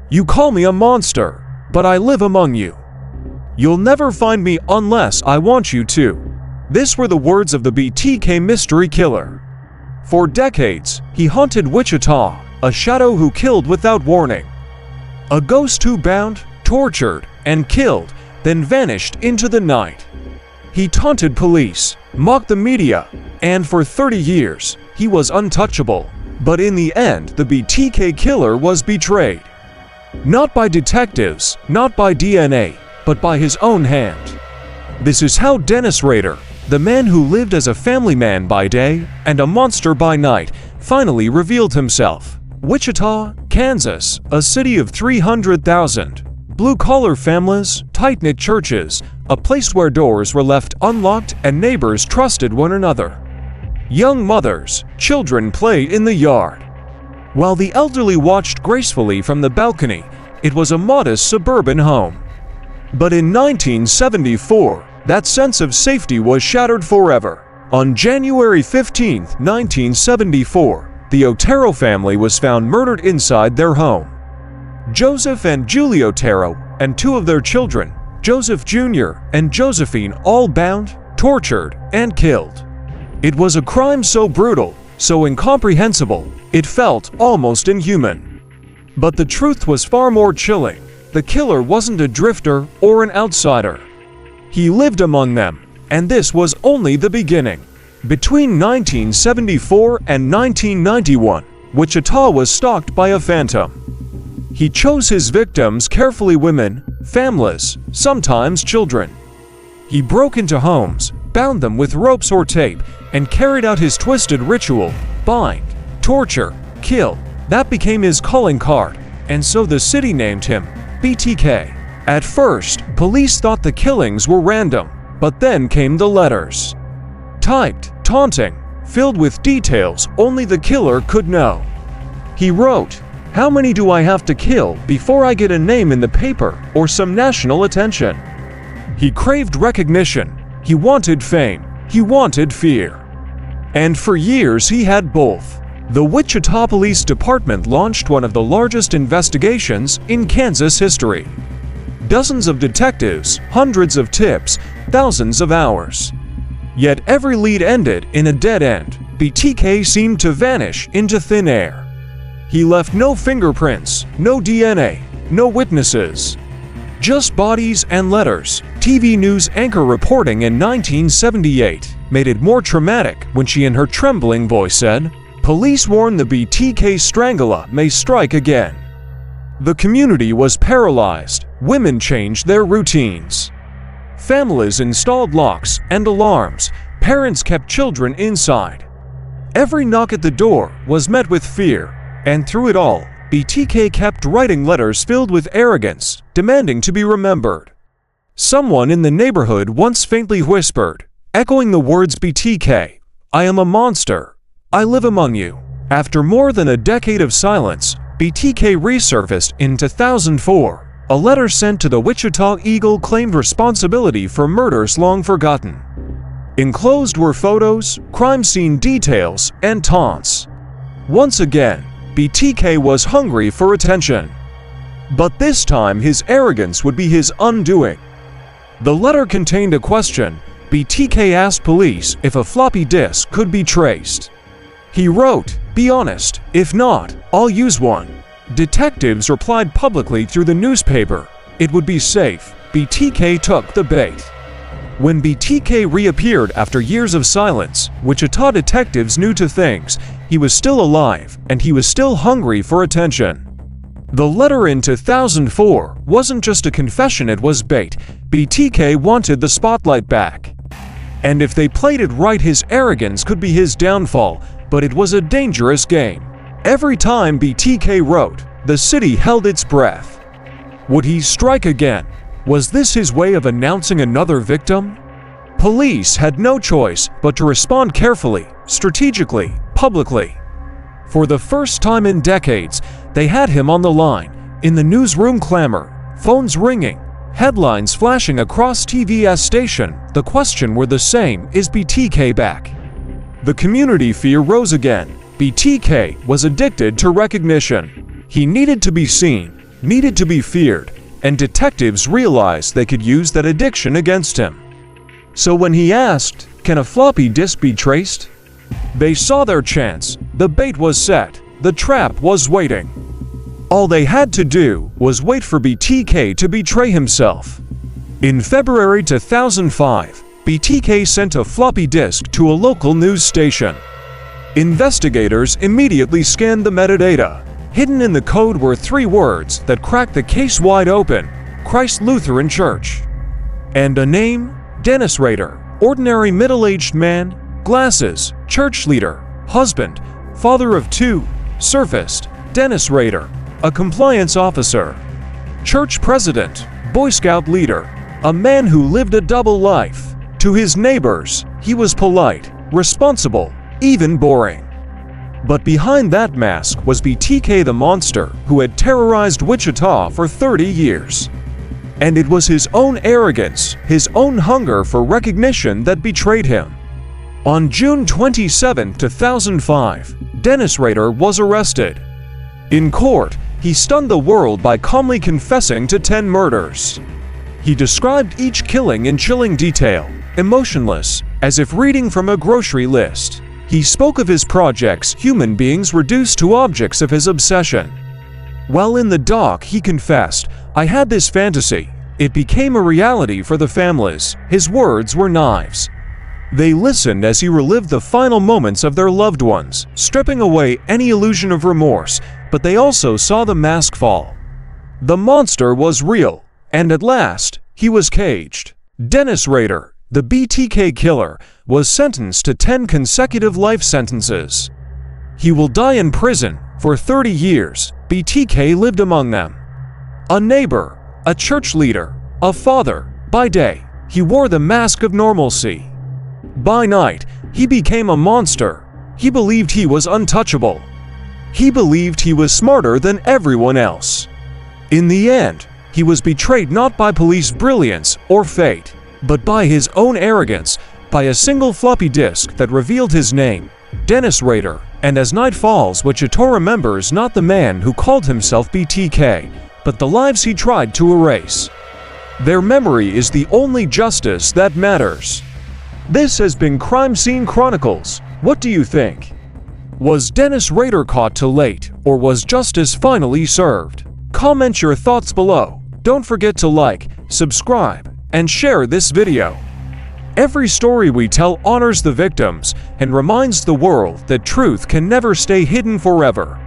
You call me a monster, but I live among you. You'll never find me unless I want you to. These were the words of the BTK mystery killer. For decades, he haunted Wichita, a shadow who killed without warning. A ghost who bound, tortured, and killed, then vanished into the night. He taunted police, mocked the media, and for 30 years, he was untouchable. But in the end, the BTK killer was betrayed. Not by detectives, not by DNA, but by his own hand. This is how Dennis Rader, the man who lived as a family man by day and a monster by night, finally revealed himself. Wichita, Kansas, a city of 300,000. Blue-collar families, tight-knit churches, a place where doors were left unlocked and neighbors trusted one another. Young mothers, children played in the yard. While the elderly watched gracefully from the balcony, it was a modest suburban home. But in 1974, that sense of safety was shattered forever. On January 15, 1974, the Otero family was found murdered inside their home. Joseph and Julie Otero and two of their children, Joseph Jr. and Josephine, all bound, tortured, and killed. It was a crime so brutal, so incomprehensible, it felt almost inhuman. But the truth was far more chilling. The killer wasn't a drifter or an outsider. He lived among them, and this was only the beginning. Between 1974 and 1991, Wichita was stalked by a phantom. He chose his victims carefully: women, families, sometimes children. He broke into homes, bound them with ropes or tape, and carried out his twisted ritual: bind, torture, kill. That became his calling card, and so the city named him BTK. At first, police thought the killings were random, but then came the letters. Typed, taunting, filled with details only the killer could know. He wrote, "How many do I have to kill before I get a name in the paper or some national attention?" He craved recognition, he wanted fame, he wanted fear. And for years he had both. The Wichita Police Department launched one of the largest investigations in Kansas history. Dozens of detectives, hundreds of tips, thousands of hours. Yet every lead ended in a dead end. BTK seemed to vanish into thin air. He left no fingerprints, no DNA, no witnesses. Just bodies and letters. TV news anchor reporting in 1978 made it more traumatic when she in her trembling voice said, "Police warn the BTK strangler may strike again." The community was paralyzed. Women changed their routines. Families installed locks and alarms. Parents kept children inside. Every knock at the door was met with fear, and through it all, BTK kept writing letters filled with arrogance, demanding to be remembered. Someone in the neighborhood once faintly whispered, echoing the words BTK, "I am a monster. I live among you." After more than a decade of silence, BTK resurfaced in 2004. A letter sent to the Wichita Eagle claimed responsibility for murders long forgotten. Enclosed were photos, crime scene details, and taunts. Once again, BTK was hungry for attention. But this time his arrogance would be his undoing. The letter contained a question. BTK asked police if a floppy disk could be traced. He wrote, "Be honest, if not, I'll use one." Detectives replied publicly through the newspaper. It would be safe. BTK took the bait. When BTK reappeared after years of silence, Wichita detectives knew two things: he was still alive, and he was still hungry for attention. The letter in 2004 wasn't just a confession, it was bait. BTK wanted the spotlight back. And if they played it right, his arrogance could be his downfall, but it was a dangerous game. Every time BTK wrote, the city held its breath. Would he strike again? Was this his way of announcing another victim? Police had no choice but to respond carefully, strategically, publicly. For the first time in decades, they had him on the line. In the newsroom clamor, phones ringing, headlines flashing across TV's station, the question were the same: is BTK back? The community fear rose again. BTK was addicted to recognition. He needed to be seen, needed to be feared, and detectives realized they could use that addiction against him. So when he asked, "Can a floppy disk be traced?" they saw their chance. The bait was set. The trap was waiting. All they had to do was wait for BTK to betray himself. In February 2005, BTK sent a floppy disk to a local news station. Investigators immediately scanned the metadata. Hidden in the code were 3 words that cracked the case wide open: Christ Lutheran Church. And a name: Dennis Rader, ordinary middle-aged man, glasses, church leader, husband, father of 2, surfaced. Dennis Rader, a compliance officer, church president, Boy Scout leader, a man who lived a double life. To his neighbors, he was polite, responsible, even boring. But behind that mask was BTK the monster who had terrorized Wichita for 30 years. And it was his own arrogance, his own hunger for recognition that betrayed him. On June 27, 2005, Dennis Rader was arrested. In court, he stunned the world by calmly confessing to 10 murders. He described each killing in chilling detail, emotionless, as if reading from a grocery list. He spoke of his projects, human beings reduced to objects of his obsession. While in the dock, he confessed, "I had this fantasy. It became a reality for the families." His words were knives. They listened as he relived the final moments of their loved ones, stripping away any illusion of remorse, but they also saw the mask fall. The monster was real, and at last, he was caged. Dennis Rader, the BTK Killer, was sentenced to 10 consecutive life sentences. He will die in prison. For 30 years, BTK lived among them. A neighbor, a church leader, a father. By day, he wore the mask of normalcy. By night, he became a monster. He believed he was untouchable. He believed he was smarter than everyone else. In the end, he was betrayed not by police brilliance or fate, but by his own arrogance, by a single floppy disk that revealed his name, Dennis Rader. And as night falls, Wichita remembers not the man who called himself BTK, but the lives he tried to erase. Their memory is the only justice that matters. This has been Crime Scene Chronicles. What do you think? Was Dennis Rader caught too late, or was justice finally served? Comment your thoughts below. Don't forget to like, subscribe, and share this video. Every story we tell honors the victims and reminds the world that truth can never stay hidden forever.